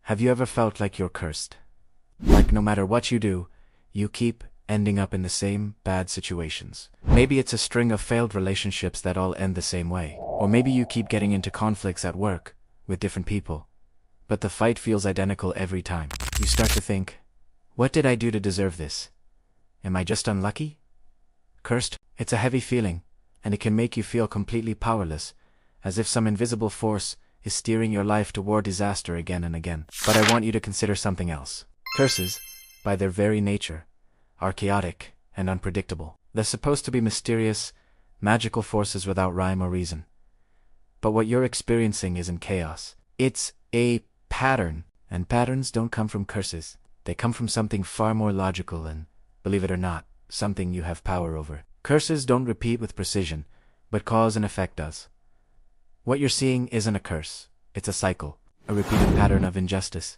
Have you ever felt like you're cursed? Like no matter what you do, you keep ending up in the same bad situations. Maybe it's a string of failed relationships that all end the same way. Or maybe you keep getting into conflicts at work with different people, but the fight feels identical every time. You start to think, what did I do to deserve this? Am I just unlucky? Cursed? It's a heavy feeling, and it can make you feel completely powerless, as if some invisible force is steering your life toward disaster again and again. But I want you to consider something else. Curses, by their very nature, are chaotic and unpredictable. They're supposed to be mysterious, magical forces without rhyme or reason. But what you're experiencing isn't chaos. It's a pattern, and patterns don't come from curses. They come from something far more logical and, believe it or not, something you have power over. Curses don't repeat with precision, but cause and effect does. What you're seeing isn't a curse. It's a cycle, a repeated pattern of injustice.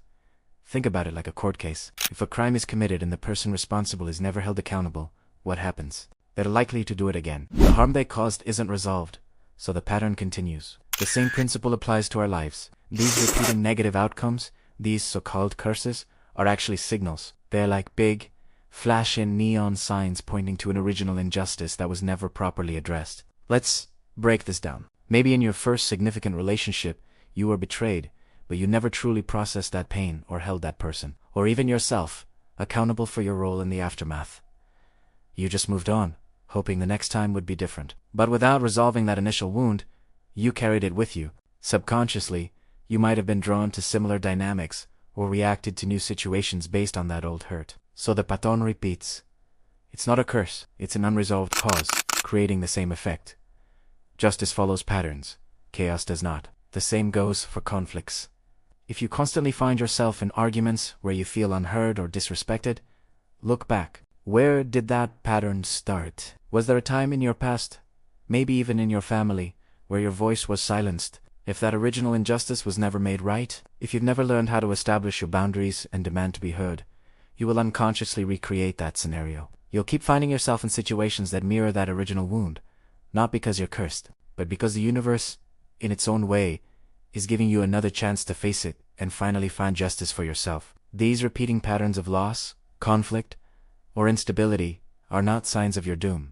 Think about it like a court case. If a crime is committed and the person responsible is never held accountable, what happens? They're likely to do it again. The harm they caused isn't resolved, so the pattern continues. The same principle applies to our lives. These repeating negative outcomes, these so-called curses, are actually signals. They're like big, flashing neon signs pointing to an original injustice that was never properly addressed. Let's break this down. Maybe in your first significant relationship, you were betrayed, but you never truly processed that pain or held that person, or even yourself, accountable for your role in the aftermath. You just moved on, hoping the next time would be different. But without resolving that initial wound, you carried it with you. Subconsciously, you might have been drawn to similar dynamics or reacted to new situations based on that old hurt. So the pattern repeats. It's not a curse, it's an unresolved cause, creating the same effect. Justice follows patterns, chaos does not. The same goes for conflicts. If you constantly find yourself in arguments where you feel unheard or disrespected, look back. Where did that pattern start? Was there a time in your past, maybe even in your family, where your voice was silenced? If that original injustice was never made right, if you've never learned how to establish your boundaries and demand to be heard, you will unconsciously recreate that scenario. You'll keep finding yourself in situations that mirror that original wound, not because you're cursed, but because the universe, in its own way, is giving you another chance to face it and finally find justice for yourself. These repeating patterns of loss, conflict, or instability are not signs of your doom.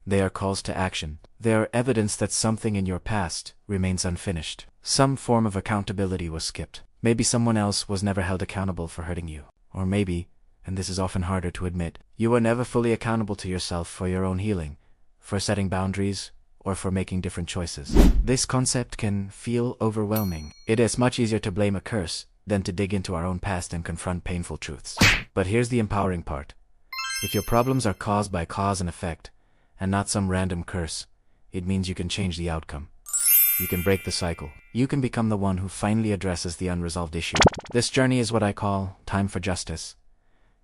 They are calls to action. They are evidence that something in your past remains unfinished. Some form of accountability was skipped. Maybe someone else was never held accountable for hurting you. Or maybe, and this is often harder to admit, you were never fully accountable to yourself for your own healing, for setting boundaries, or for making different choices. This concept can feel overwhelming. It is much easier to blame a curse than to dig into our own past and confront painful truths. But here's the empowering part. If your problems are caused by cause and effect, and not some random curse, it means you can change the outcome. You can break the cycle. You can become the one who finally addresses the unresolved issue. This journey is what I call time for justice.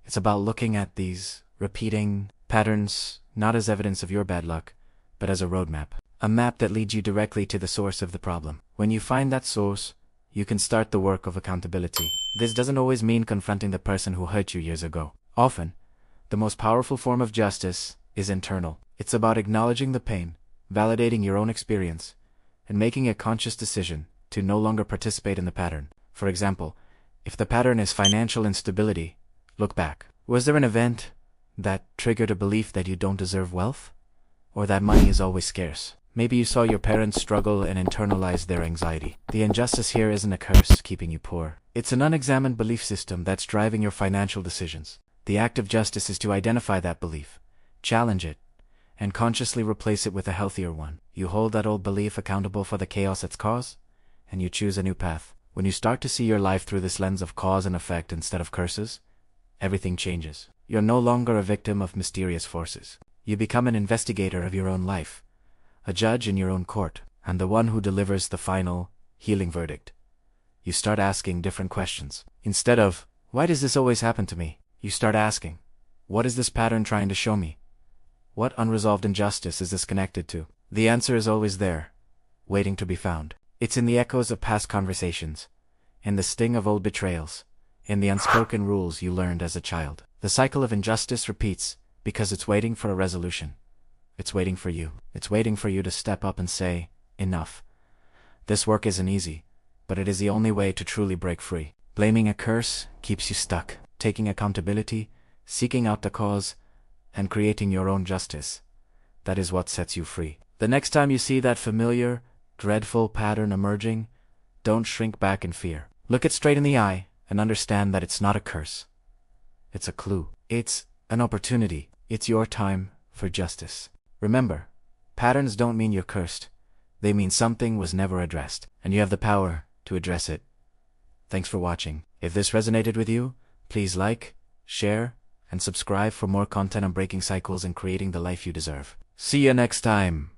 It's about looking at these repeating patterns not as evidence of your bad luck, but as a roadmap. A map that leads you directly to the source of the problem. When you find that source, you can start the work of accountability. This doesn't always mean confronting the person who hurt you years ago. Often, the most powerful form of justice is internal. It's about acknowledging the pain, validating your own experience, and making a conscious decision to no longer participate in the pattern. For example, if the pattern is financial instability, look back. Was there an event that triggered a belief that you don't deserve wealth? Or that money is always scarce? Maybe you saw your parents struggle and internalized their anxiety. The injustice here isn't a curse keeping you poor. It's an unexamined belief system that's driving your financial decisions. The act of justice is to identify that belief, challenge it, and consciously replace it with a healthier one. You hold that old belief accountable for the chaos it's caused, and you choose a new path. When you start to see your life through this lens of cause and effect instead of curses, everything changes. You're no longer a victim of mysterious forces. You become an investigator of your own life, a judge in your own court, and the one who delivers the final, healing verdict. You start asking different questions. Instead of, why does this always happen to me? You start asking, what is this pattern trying to show me? What unresolved injustice is this connected to? The answer is always there, waiting to be found. It's in the echoes of past conversations, in the sting of old betrayals, in the unspoken rules you learned as a child. The cycle of injustice repeats because it's waiting for a resolution. It's waiting for you. It's waiting for you to step up and say, enough. This work isn't easy, but it is the only way to truly break free. Blaming a curse keeps you stuck. Taking accountability, seeking out the cause, and creating your own justice, that is what sets you free. The next time you see that familiar, dreadful pattern emerging, don't shrink back in fear. Look it straight in the eye and understand that it's not a curse. It's a clue. It's an opportunity. It's your time for justice. Remember, patterns don't mean you're cursed. They mean something was never addressed, and you have the power to address it. Thanks for watching. If this resonated with you, please like, share, and subscribe for more content on breaking cycles and creating the life you deserve. See you next time.